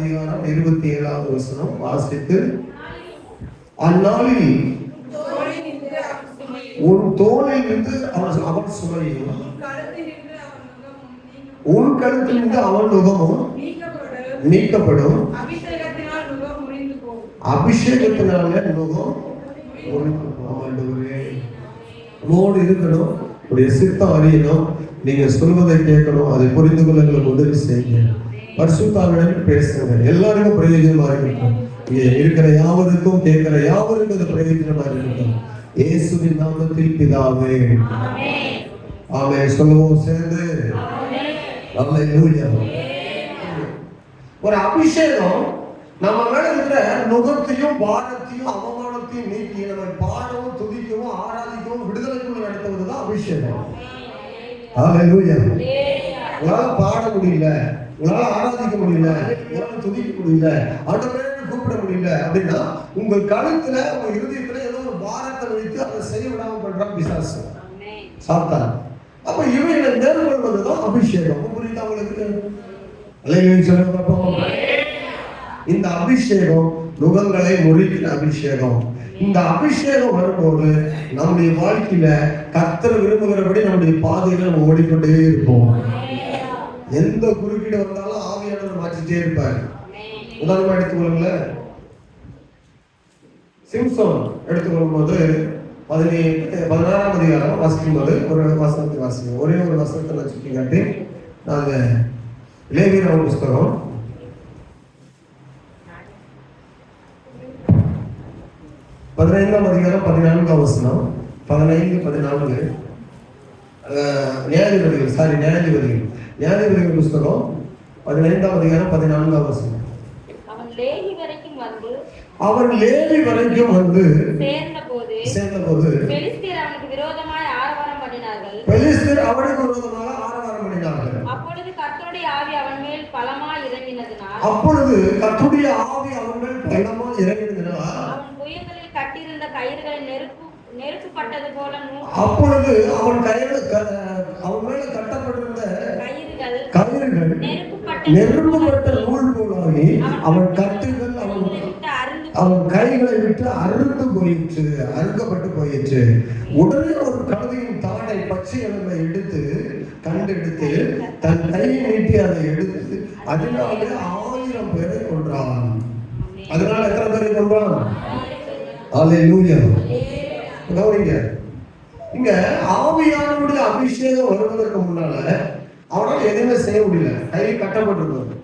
அதிகாரம் 27வது வசனம் வாசித்து, அந்நாளில் உன் தோளில் இருந்து அவன் சுமையும் உன் கழுத்தில் இருந்து அவன் நுகமும் நீக்கப்படும். அபிஷேகத்தினால நுகம் நோடு இருக்கணும். உடைய சித்தம் அறியணும். நீங்க சொல்வதை கேட்கணும். அதை புரிந்து கொள்ள எங்களுக்கு உதவி செய்யுங்க. பரிசுத்தாவிடம் பேசுங்க. எல்லாருக்கும் பிரயோஜனமா இருக்கட்டும். இங்கே இருக்கிற யாவருக்கும் கேட்கிற யாவருக்கும் அது பிரயோஜனமா இருக்கட்டும். இயேசுவின் நாமத்தில் பிதாவே ஆமென் சொல்லுவோம் சேர்ந்து. அல்லேலூயா. ஒரு அபிஷேகம் நம்ம மேல இருக்கிற நுகத்தையும் பாரத்தையும் அவமானத்தையும் நீக்கி நம்ம பாடவும் துதிக்கவும் ஆராதிக்கவும் விடுதலைக்குள்ள நடத்துவதுதான் அபிஷேகம். அல்லேலூயா. உங்களால பாட முடியல, உங்களால ஆராதிக்க முடியல, உங்களால துதிக்க முடியல, ஆண்டவரே கூப்பிட முடியல அப்படின்னா உங்கள் கழுத்துல உங்க இருதயத்துல ஏதோ ஒரு பாரத்தை வைத்து அதை செய்ய விடாம பண்றான் பிசாசு, சாத்தான். அப்ப இவைகளை நேர்கொள்வதுதான் அபிஷேகம். புரியுதா உங்களுக்கு? அல்லேலூயா சொல்லுங்க பாப்போம். இந்த அபிஷேகம் நுகங்களை முறிக்கிற அபிஷேகம். இந்த அபிஷேகம் வரும்போது நம்முடைய வாழ்க்கையில கர்த்தர் விரும்புகிறபடி நம்முடைய பாதையில நம்ம ஓடிக்கொண்டே இருப்போம். எந்த குறுக்கீடு வந்தாலும் ஆவியானவர் மாற்றிட்டே இருப்பார். உதாரணமா எடுத்துக்கொள்ளுங்களேன், சிம்சோன் எடுத்துக்கொள்ளும் போது 16ஆம் அதிகாரம் வாசிக்கும் போது ஒரு வசனத்தை வாசிக்கும். ஒரே ஒரு வசனத்தை நான் சுட்டி காட்டி நாங்க லேவியராகம புஸ்தகம் 15ஆம் அதிகாரம் 14ஆம் வசனம் 15-14 நியாயாதிபதிகள் புஸ்தகம் 15ஆம் அதிகாரம் 14ஆம் வசனம். அவன் லேவி வரைக்கும் வந்து சேர்ந்தபோது பெலிஸ்தர் அவனுக்கு விரோதமாக ஆரவாரம் பண்ணினார்கள். அப்பொழுது கர்த்தருடைய ஆவி அவன் மேல் பலமாய் இறங்கினதினால் அவன் புயங்களில் கட்டியிருந்த கயிறுகளை நெருக்கப்பட்டது போல அப்பொழுது அவன் மேல கட்டப்பட்டிருந்த கயிறுகள் நெருக்கப்பட்ட நூல் போலாகி அவன் கட்டுகள் அவன் கைகளை விட்டு அறுக்கப்பட்டு போயிற்று. உடனே ஒரு கழுதையின் தாடை பச்சை எலும்பை கண்டெடுத்து தன் கையை நீட்டி அதை எடுத்து அதனாலே 1000 பேரை கொன்றான். அதனால எத்தனை பேரை கொன்றான்? அல்லேலூயா. கவனிங்க, இங்க ஆவியானவருடைய அபிஷேகம் வருவதற்கு முன்னால அவரால் எதுவுமே செய்ய முடியல. கை கட்டப்பட்டிருந்தது,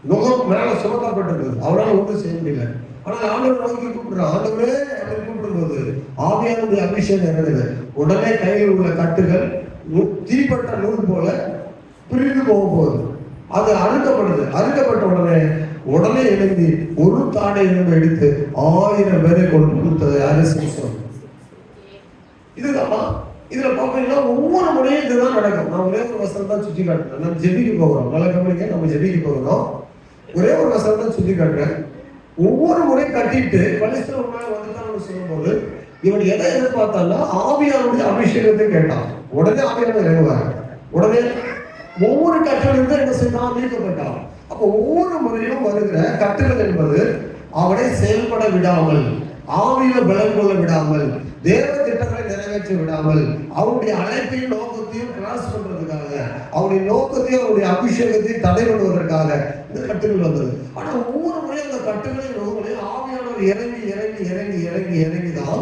நுகம் மேல சுமத்தப்பட்டிருந்தது, அவரால் ஒன்றும் செய்ய முடியல. ஆனால் ஆண்டவர் நோக்கி கூப்பிடுறான். ஆண்டவரே அப்படின்னு கூப்பிடும்போது ஆவியானுடைய அபிஷேகம் என்னது? உடனே கையில் உள்ள கட்டுகள் தீப்பட்ட நூல் போல பிரிந்து போக போகுது. அது அறுக்கப்பட்ட உடனே எழுதி ஒரு தாடை எலும்பை எடுத்து 1000 பேரை கொடுத்தது யாரு? சிம்சோன். இதுதான் இதுல பாத்தீங்கன்னா ஒவ்வொரு முறையும் இதுதான் நடக்கும். நான் ஒரே ஒரு வசனம் தான் சுற்றி காட்டுறேன். நம்ம ஜெபிக்க போகிறோம். நல்ல கவனிக்க, நம்ம ஜெபிக்க போகிறோம். ஒரே ஒரு வசனம் தான் சுற்றி காட்டுறேன். ஒவ்வொரு முறை கட்டிட்டு பலிஸ்தீன் மேல வந்துட்டான்னு சொல்லும்போது இவன் எதை எதிர்பார்த்தான்னா ஆவியானுடைய அபிஷேகத்தை கேட்டான். உடனே ஆவியானவர் இறங்குவார். உடனே ஒவ்வொரு கட்டளிலிருந்து என்ன செய்தான்? நீக்கப்பட்டான். அப்போ ஒவ்வொரு முறையும் வருகிற கட்டுகள் என்பது அவனை செயல்பட விடாமல், ஆவியில பலம் கொள்ள விடாமல், தேவ திட்டங்களை நிறைவேற்ற விடாமல், அவருடைய அழைப்பையும் நோக்கத்தையும் கிராஸ் பண்றதுக்காக, அவருடைய நோக்கத்தையும் அவருடைய அபிஷேகத்தையும் தடை பண்ணுவதற்காக இந்த கட்டுகள் வந்தது. ஆனா ஒவ்வொரு முறையும் அந்த கட்டுகளையும் நோக்கங்களையும் ஆவியானவர் இறங்கிதான்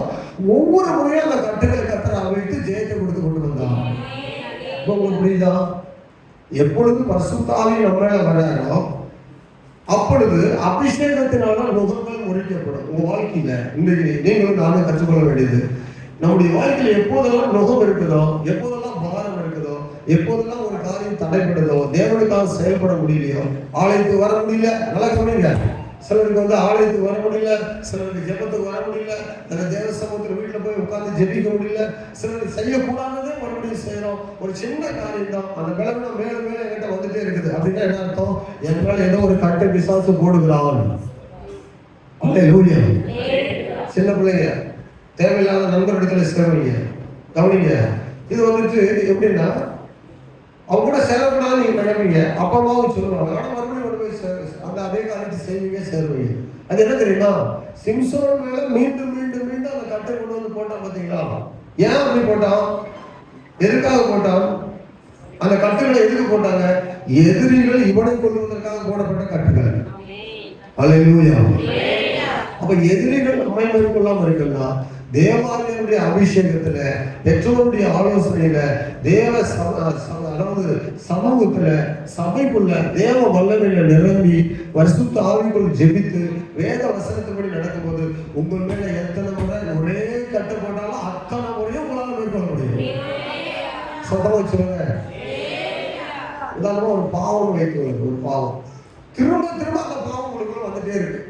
ஒவ்வொரு முறையும் அந்த கட்டுகளை கத்தரை அவிழ்த்து ஜெயத்தை கொடுத்து கொண்டு வந்தான். உங்களுக்கு புரியுதா? எப்பொழுது பரிசுத்த ஆவி நம்ம மேல வராரோ அப்பொழுது அபிஷேகத்தினால நுகங்கள் முறிக்கப்படும். உங்க வாழ்க்கையில இன்றைக்கு நீங்களும் நானும் கற்றுக்கொள்ள வேண்டியது, நம்முடைய வாழ்க்கையில எப்போதெல்லாம் நுகம் இருக்குதோ, எப்போதெல்லாம் பாரம் இருக்குதோ, எப்போதெல்லாம் ஒரு காரியம் தடைப்படுதோ, தேவனுக்காக செயல்பட முடியலையோ, ஆலயத்துக்கு வர முடியல. நல்லா சொன்னீங்க. சிலருக்கு வந்து ஆலயத்துக்கு வர முடியல, சிலருக்கு ஜெபத்துக்கு வர முடியல, தேவ சமூகத்தில் வீட்டில் போய் உட்கார்ந்து ஜெபிக்க முடியல, சிலருக்கு செய்யக்கூடாததே மறுபடியும் செய்யறோம். ஒரு சின்ன காரியம் தான், அந்த விளம்பரம் மேலும் மேலும் என்கிட்ட வந்துட்டே இருக்குது. அப்படின்னா என்ன அர்த்தம்? என்றால் ஏதோ ஒரு கட்டை பிசாசு போடுகிறான். அல்லேலூயா. சின்ன பிள்ளைங்க தேவையில்லாத நண்பர்களிடத்துல சேருவீங்க. கவனிங்க, இது வந்துட்டு எப்படின்னா அவங்க கூட சேரக்கூடாதுன்னு நீங்க நினைப்பீங்க. அப்பாவும் சொல்லுவாங்க. ஆனா மறுபடியும் அந்த அதே அதே காரியத்தை செய்வீங்க, சேருவீங்க. அது என்ன தெரியுமா? சிம்சோன் மேல மீண்டும் மீண்டும் மீண்டும் அந்த கட்டை கொண்டு வந்து போட்டான். பார்த்தீங்களா? ஏன் அப்படி போட்டான்? எதுக்காக போட்டான்? அந்த கட்டுகளை எதுக்கு போட்டாங்க? எதிரிகள் இவனை கொள்வதற்காக போடப்பட்ட கட்டுகள். அல்லேலூயா. அப்ப எதிரிகள் நம்மை மேற்கொள்ளாம இருக்கலாம். தேவாலயனுடைய அபிஷேகத்துல, பெற்றோருடைய ஆலோசனையில, தேவ அதாவது சமூகத்துல, சபைக்குள்ள தேவ வல்லமையில நிரம்பி பரிசுத்த ஆவிக்குள் ஜெபித்து வேத வசனத்தின்படி நடக்கும்போது உங்கள் மேல எத்தனை முறை ஒரே கட்டு போட்டாலும் அத்தனை முறையும் உங்களால மேற்கொள்ள முடியும். சொந்தமா சொல்லுங்க. உதாரணமா ஒரு பாவம் வைத்துள்ளது. ஒரு பாவம் திரும்ப திரும்ப அந்த பாவம் உங்களுக்குள்ள வந்துட்டே இருக்கு.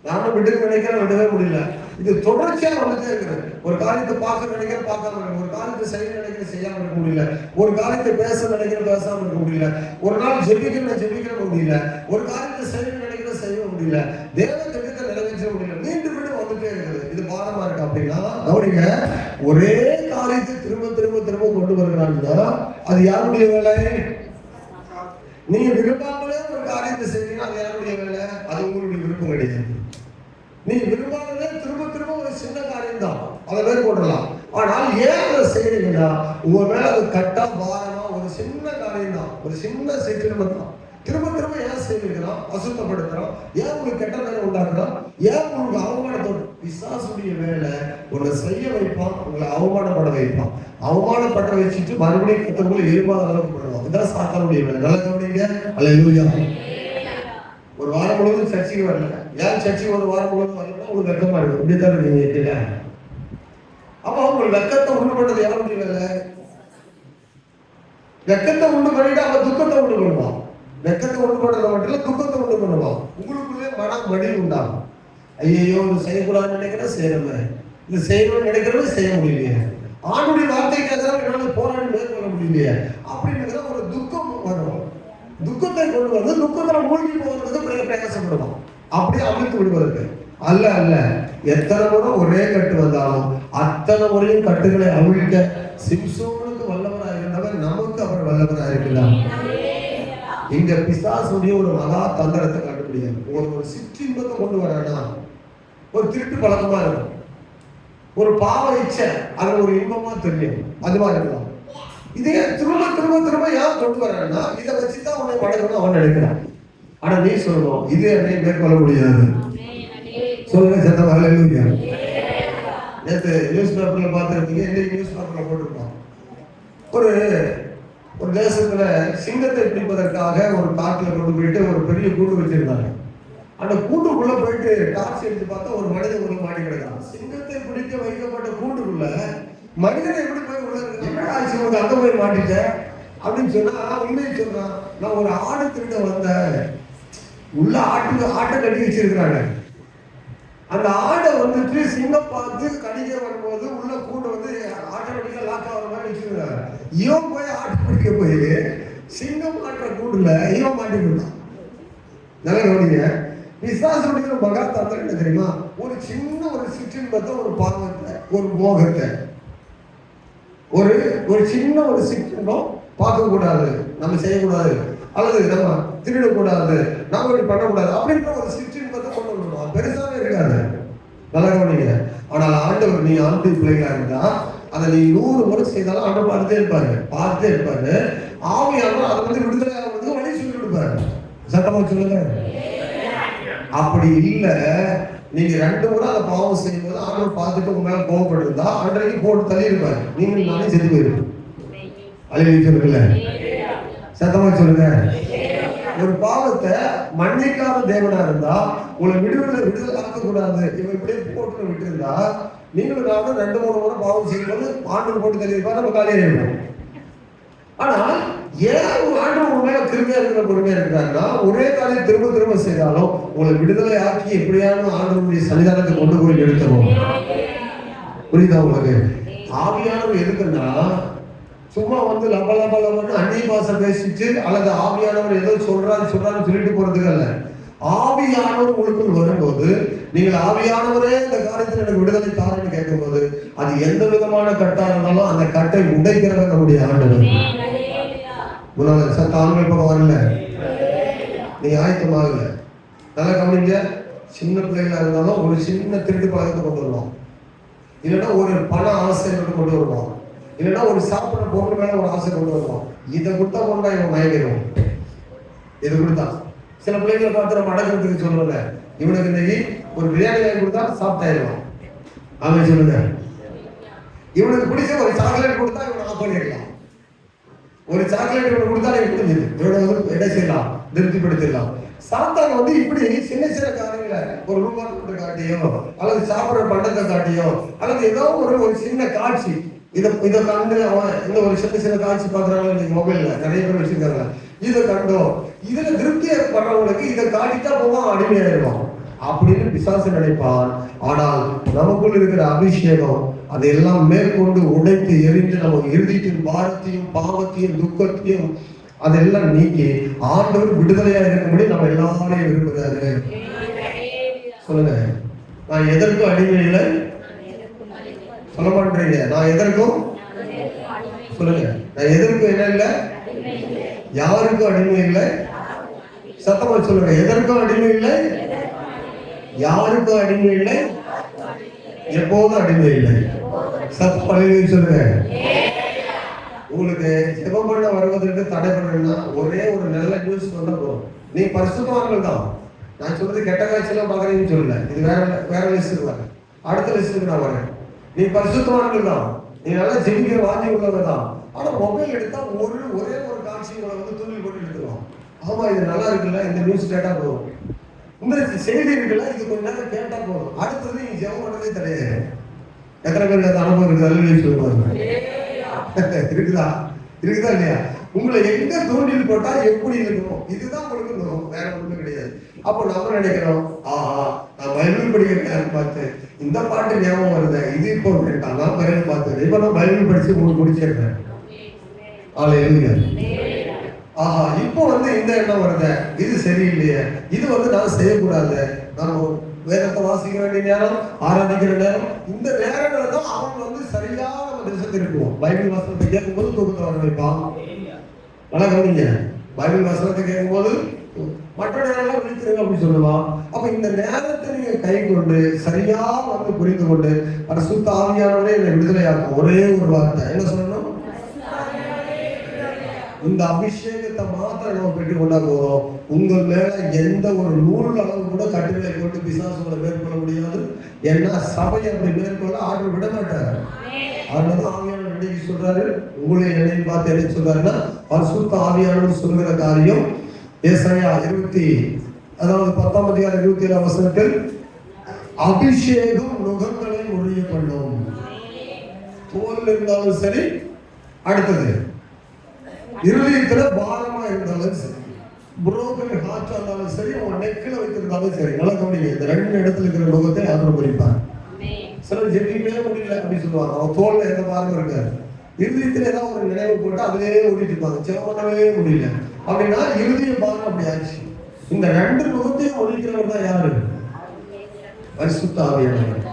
நானும் விட்டு நினைக்கிறேன், விடவே முடியல. இது தொடர்ச்சியா வந்துட்டே இருக்குது. ஒரு காரியத்தை பார்க்க நினைக்கிறேன், பார்க்காம இருக்க. ஒரு காரியத்தை செய்ய நினைக்கிறேன், செய்யாம இருக்க முடியல. ஒரு காரியத்தை பேச நினைக்கிறேன், பேசாம இருக்க முடியல. ஒரு நாள் ஜெபிக்க முடியல. ஒரு காரியத்தை செய்ய நினைக்கிறேன், செய்ய முடியல. தேவ திட்டத்தை நிறைவேற்ற முடியல. மீண்டும் மீண்டும் வந்துட்டே இருக்குது. இது பாரமா இருக்கு அப்படின்னா கவனிங்க, ஒரே காரியத்தை திரும்ப திரும்ப திரும்ப கொண்டு வருகிறாங்கன்னா அது யாருடைய வேலை? நீங்க விரும்பாமலே ஒரு காரியத்தை செய்யறீங்கன்னா அது யாருடைய வேலை? அது உங்களுடைய விருப்பம் கிடையாது. நீங்க விரும்பாமலே திரும்ப திரும்ப ஒரு சின்ன காரியம் தான், அதை மேற்கொள்ளலாம். ஆனால் ஏன் அதை செய்யறீங்கன்னா உங்க மேல அது கட்டா பாரமா ஒரு சின்ன காரியம் தான், ஒரு சின்ன செட்டில்மெண்ட் தான். திரும்ப திரும்ப ஏன் செய்வீங்கன்னா அசுத்தப்படுத்துறோம், ஏன் உங்களுக்கு கெட்ட வேலை உண்டாக்குறோம், ஏன் உங்களுக்கு அவமானத்தோடு. பிசாசுடைய வேலை உங்களை செய்ய வைப்பான், உங்களை அவமானப்பட வைப்பான். அவமானப்பட வச்சுட்டு மறுபடியும் கத்தவங்களை எதிர்பார்த்த அளவுக்கு பண்ணுவான். இதுதான் சாத்தானுடைய வேலை. நல்லா கவனிங்க. அல்லேலூயா. ஒரு வாரம் முழுவதும் சர்ச்சைக்கு வரல. ஏன் சர்ச்சைக்கு ஒரு வாரம் முழுவதும் வரலன்னா உங்களுக்கு வெக்கமா இருக்கு. இப்படித்தான் இருக்கீங்க. அப்ப உங்களுக்கு வெக்கத்தை உண்டு பண்ணது யாருடைய வேலை? வெக்கத்தை உண்டு பண்ணிட்டு அவன் துக்கத்தை உண்டு பண்ணுவான். வெக்கத்தை உண்டு பண்றத மட்டும் இல்ல, துக்கத்தை உண்டு பண்ணுவான். உங்களுக்குள்ளே மடி உண்டாகும். ஐயோ இது செய்யக்கூடாதுன்னு நினைக்கிறேன், செய்யறமே. இது செய்யணும்னு நினைக்கிறவங்க செய்ய முடியலையே. ஆணுடைய வார்த்தைக்கு எதிராக என்னால போராடி மேற்கொள்ள முடியலையே அப்படின்னு ஒரு துக்கம் வரும். துக்கத்தை கொண்டு வந்து துக்கத்துல மூழ்கி போவதற்கு பிரயாசப்படுவான். அப்படியே அமிழ்த்து விடுவதற்கு அல்ல அல்ல. எத்தனை முறை ஒரே கட்டு வந்தாலும் அத்தனை முறையும் கட்டுகளை அவிழ்க்க சிம்சோனுக்கு வல்லவராக இருந்தவர் நமக்கு அவர் வல்லவராக இருக்கிறார். இங்க பிசாசுடைய ஒரு மகா தந்திரத்தை கண்டுபிடியாது. ஒரு சிற்றின்பத்தை கொண்டு வரானா ஒரு திருட்டு பழக்கமா இருக்கும், ஒரு பாவ இச்சை அது ஒரு இன்பமா தெரியும், அதுவா இருக்கலாம். இதே திரும்ப திரும்ப திரும்ப ஏன் கொண்டு வரான்னா இதை வச்சுதான் உன்னை பழகணும் அவன் நினைக்கிறான். ஆனா நீ சொல்லணும் இது என்னை மேற்கொள்ள முடியாது. சொல்லுங்க சத்தம். அல்லேலூயா. நேற்று நியூஸ் பேப்பர்ல பார்த்துருக்கீங்க, இன்னைக்கு நியூஸ் பேப்பர்ல போட்டிருக்கோம். ஒரு தேசத்துல சிங்கத்தை பிடிப்பதற்காக ஒரு காட்டுல கொண்டு போயிட்டு ஒரு பெரிய கூண்டு வச்சிருந்தாங்க. அந்த கூண்டுக்குள்ள போயிட்டு டார்ச் எடுத்து பார்த்தா ஒரு மனிதன் உள்ள மாட்டி கிடக்கிறான். சிங்கத்தை பிடிக்க வைக்கப்பட்ட கூண்டுக்குள்ள மனிதனை எப்படி போய் உள்ள ஆச்சு அங்க போய் மாட்டிட்டேன் அப்படின்னு சொன்னா உண்மையை சொல்றான். நான் ஒரு ஆடு திருட வந்தேன், உள்ள ஆட்டை கட்டி வச்சிருக்கிறாங்க. அந்த ஆடை வந்துட்டு சிங்கம் பார்த்து கடிக்க வரும்போது உள்ள கூண்டு வந்து ஆட்டோமேட்டிக்கா லாக் ஆகிற மாதிரி வச்சிருக்காங்க. இவன் போய் ஆட்டை பிடிக்க போய் சிங்கம் மாட்டுற கூண்டுல இவன் மாட்டிக்கிட்டான். நல்லா கவனிங்க. பிசாசுடைய மகா தந்திரம் என்ன தெரியுமா? ஒரு சின்ன ஒரு சிற்றின்பத்தை, ஒரு பாவத்தை, ஒரு மோகத்தை, ஒரு சின்ன ஒரு சிற்றின்பம் பார்க்க கூடாது, நம்ம செய்யக்கூடாது, அல்லது நம்ம திருடக்கூடாது, நாம இப்படி பண்ணக்கூடாது அப்படின்ற ஒரு சிற்றின்பத்தை கொண்டு வரணும். பெருசாவே இருக்காது. நல்லா கவனிங்க. ஆனால் ஆண்டவர் நீ ஆண்டு பிள்ளைகளா இருந்தா அதை நீ 100 முறை செய்தாலும் ஆண்டவர் பார்த்துட்டே இருப்பாரு. ஆவியானவர் அதை வந்து விடுதலை ஆகுறதுக்கு வழி சொல்லி கொடுப்பாரு. சத்தமா சொல்லுங்க. அப்படி இல்ல, நீங்க 2 முறை அதை பாவம் செய்யும்போது ஆண்டவர் பார்த்துட்டு உங்க மேல கோவப்படுறதா அன்றைக்கு போட்டு தள்ளி இருப்பாரு. நீங்க நானே செத்து போயிருப்போம். அழிவு சொல்லுங்கல்ல. சத்தமா சொல்லுங்க. ஒரு பாவத்தை மன்னிக்காத தேவனா இருந்தா உங்களை விடுதலை ஆக்க கூடாது, இவன் இப்படியே போட்டு விட்டு இருந்தா நீங்களும் நானும் 2-3 முறை பாவம் செய்யும்போது ஆண்டவர் போட்டு தள்ளி இருப்பா, நம்ம காலையில இருப்போம். ஆனால் ஏன் ஆண்டவர் உங்க மேல திரும்பியா இருக்கிற பொறுமையா இருக்கிறாங்கன்னா ஒரே காலையில் திரும்ப திரும்ப செய்தாலும் உங்களை விடுதலை ஆக்கி எப்படியான ஆண்டவருடைய சன்னிதானத்தை கொண்டு போய் நிறுத்தணும். புரியுதா உங்களுக்கு? ஆவியானவர் எதுக்குன்னா சும்மா வந்து லபன்னு அந்நிய பாஷை பேசிட்டு அல்லது ஆவியானவர் ஏதோ சொல்றான்னு சொல்லிட்டு போறதுக்கு அல்ல. ஆவியானவர் உங்களுக்குள் வரும்போது நீங்கள் ஆவியானவரே இந்த காரியத்தில் எனக்கு விடுதலை தாருன்னு கேட்கும்போது அது எந்த விதமான கட்டா இருந்தாலும் அந்த கட்டை உடைக்கிறவர் நம்முடைய ஆண்டவர். முன்னாள் சத்த ஆண்மை பக்கம் வரல, நீங்க ஆயத்தமாகல. நல்லா கவனிங்க. சின்ன பிள்ளைகளா இருந்தாலும் ஒரு சின்ன திருட்டு பழக்கத்தை கொண்டு வருவோம், இல்லைன்னா ஒரு பண ஆசை கொண்டு வருவோம், இல்லைன்னா ஒரு சாப்பிட்ற பொருள் மேல ஒரு ஆசை கொண்டு வருவோம். இதை கொடுத்தா கொண்டா இவன் மயங்கிடுவோம். இது கொடுத்தா சில பிள்ளைகளை பார்த்து நம்ம அடக்கிறதுக்கு சொல்லல, இவனுக்கு இன்னைக்கு ஒரு பிரியாணி வாங்கி கொடுத்தா சாப்பிட்டாயிடுவான். அவன் சொல்லுங்க, இவனுக்கு பிடிச்ச ஒரு சாக்லேட் கொடுத்தா இவனை ஆஃப் பண்ணிடலாம். ஒரு சாக்லேட் இவனுக்கு கொடுத்தா இவன் முடிஞ்சது, இவனை என்ன செய்யலாம், திருப்திப்படுத்திடலாம். சாத்தான் வந்து இப்படி சின்ன சின்ன காரியங்களை ஒரு ரூபாய் காட்டியோ அல்லது சாப்பிட்ற பண்டத்தை காட்டியோ அல்லது ஏதோ ஒரு சின்ன காட்சி, இதை கண்டு அவன் இந்த ஒரு சின்ன காட்சி பார்க்குறாங்க. நீங்க மொபைல்ல நிறைய பேர் வச்சிருக்காங்க. இதை கண்டோம், இதுல திருப்தி பண்றவங்களுக்கு இதை காட்டிட்டா போவான், அடிமையாயிருவான் அப்படின்னு பிசாசு நினைப்பான். ஆனால் நமக்குள் இருக்கிற அபிஷேகம் அதையெல்லாம் மேற்கொண்டு உடைத்து எரிந்து நம்ம இறுதியின் பாரத்தையும் பாவத்தையும் துக்கத்தையும் அதெல்லாம் நீக்கி ஆண்டவர் விடுதலையா இருக்கும்படி நம்ம எல்லாரையும் விரும்புகிறாரு. சொல்லுங்க, நான் எதற்கும் அடிமை இல்லை சொல்ல மாட்டீங்க. நான் எதற்கும் சொல்லுங்க, நான் எதற்கும் என்ன இல்லை, யாருக்கும் அடிமை இல்லை. சத்தமா சொல்லுங்க, எதற்கும் அடிமை இல்லை, யாருக்கும் அடிமை இல்லை, எப்போதும் அடிமை இல்லை. சத்தமா சொல்லுங்க. உங்களுக்கு ஜெபம் பண்ண வருவதற்கு தடை பண்ணணும்னா ஒரே ஒரு நல்ல நியூஸ் சொன்னா போதும். நீ பரிசுத்தவான்கள் தான். நான் சொல்றது கெட்ட காட்சியெல்லாம் பார்க்குறீங்கன்னு சொல்லல, இது வேற லிஸ்ட்டுக்கு வரேன், அடுத்த லிஸ்ட்டுக்கு நான் வரேன். நீ பரிசுத்தவான்கள் தான், நீ நல்லா ஜெபிக்கிற வாஞ்சி உள்ளவங்க தான். ஆனா மொபைல் எடுத்தா ஒரே ஒரு காட்சி உங்களை வந்து தூண்டில் போட்டு எடுத்துருவோம். ஆமா இது நல்லா இருக்குல்ல, இந்த நியூஸ் கேட்டா போதும், இந்த செய்தி இருக்குல்ல, இது கொஞ்ச நேரம் கேட்டா போதும், அடுத்தது நீ ஜெபம் பண்ணதே தடையாது. எத்தனை பேருக்கு அந்த அனுபவம் இருக்குது? அல்ல சொல்லுவாங்க. இருக்குதா இல்லையா? உங்களை எங்க தூண்டில் போட்டா எப்படி இருக்கணும், இதுதான் உங்களுக்கு நோக்கம், வேற ஒண்ணும் கிடையாது. அப்போ நம்ம நினைக்கிறோம், நான் பைபிள் படிக்கிறேன் பார்த்து இந்த பாட்டு ஞாபகம் வருது, இது இப்போ வேண்டாம், நான் பிறகு பார்த்தேன், இப்ப நான் பைபிள் படிச்சு முடிச்சிருக்கேன். இப்போ வந்து இந்த எண்ணம் வருது, இது சரியில்லையே, இது வந்து நான் செய்யக்கூடாது, நம்ம வேதத்தை வாசிக்க வேண்டிய நேரம், ஆராதிக்கிற நேரம், இந்த நேரங்களை தான் அவங்க வந்து சரியா நம்ம திசை இருக்குவோம். பைபிள் வசனத்தை கேட்கும்போது தூக்கத்தை வர வைப்பான். நல்லா கவனிங்க, பைபிள் வசனத்தை கேட்கும்போது மற்ற நேரம் விழித்திருங்க அப்படின்னு சொல்லுவான். அப்ப இந்த நேரத்தை நீங்க கை கொண்டு சரியா வந்து புரிந்து கொண்டு பரிசுத்த ஆவியானவரே என்னை விடுதலையாக்கும். ஒரே ஒரு வார்த்தை என்ன சொல்லணும், இந்த அபிஷேகத்தை மாத்திரம் நம்ம பெற்றுக் கொண்டா போதும். உங்கள் மேல எந்த ஒரு நூல் அளவு கூட கட்டுகளை கொண்டு பிசாசுகளை மேற்கொள்ள முடியாது. ஏன்னா சபையை அப்படி மேற்கொள்ள ஆர்டர் விட மாட்டார். அதனாலதான் ஆவியானவர் இன்னைக்கு சொல்றாரு, உங்களை என்னையும் பார்த்து என்ன சொல்றாருன்னா, பரிசுத்த ஆவியானவர் சொல்கிற காரியம் ஏசாயா 19:27 அபிஷேகம் நுகங்களை ஒழிய பண்ணும். தோல் இருந்தாலும் சரி, அடுத்தது இருதயத்துல பாரமா இருந்தாலும் சரி, புரோக்கன் ஹார்ட்டா இருந்தாலும் சரி, அவன் நெக்கில வைத்திருந்தாலும் சரி. நல்லா கவனிங்க, இந்த ரெண்டு இடத்துல இருக்கிற நுகத்தை ஆதரவு பண்ணிப்பாங்க. சிலர் ஜெபிக்கவே முடியல அப்படின்னு சொல்லுவாங்க, அவன் தோல்ல எந்த பாரமும் இருக்காது. இருதயத்துல ஏதாவது ஒரு நினைவு போட்டு அதிலே ஓடிட்டு இருப்பாங்க, செவ் பண்ணவே முடியல அப்படின்னா இருதய பாரம் அப்படி ஆச்சு. இந்த ரெண்டு நுகத்தையும் ஒழிக்கிறவர் தான் யாரு? பரிசுத்த ஆவியானவர்.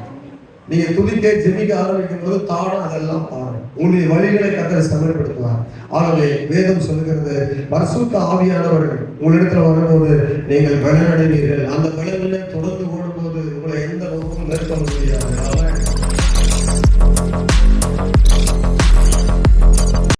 நீங்க துதிக்க ஜெபிக்க ஆரம்பிக்கும் போது தானா அதெல்லாம் பாருங்க, உங்களுடைய வழிகளை கர்த்தர் சமர்ப்படுத்துவார். ஆகவே வேதம் சொல்லுகிறது, பரிசுத்த ஆவியானவர் உங்களிடத்துல வரும்போது நீங்கள் பலனடைவீர்கள். அந்த பலனிலே தொடர்ந்து ஓடும்போது உங்களை எந்த நோக்கமும் மேற்கொள்ள முடியாது.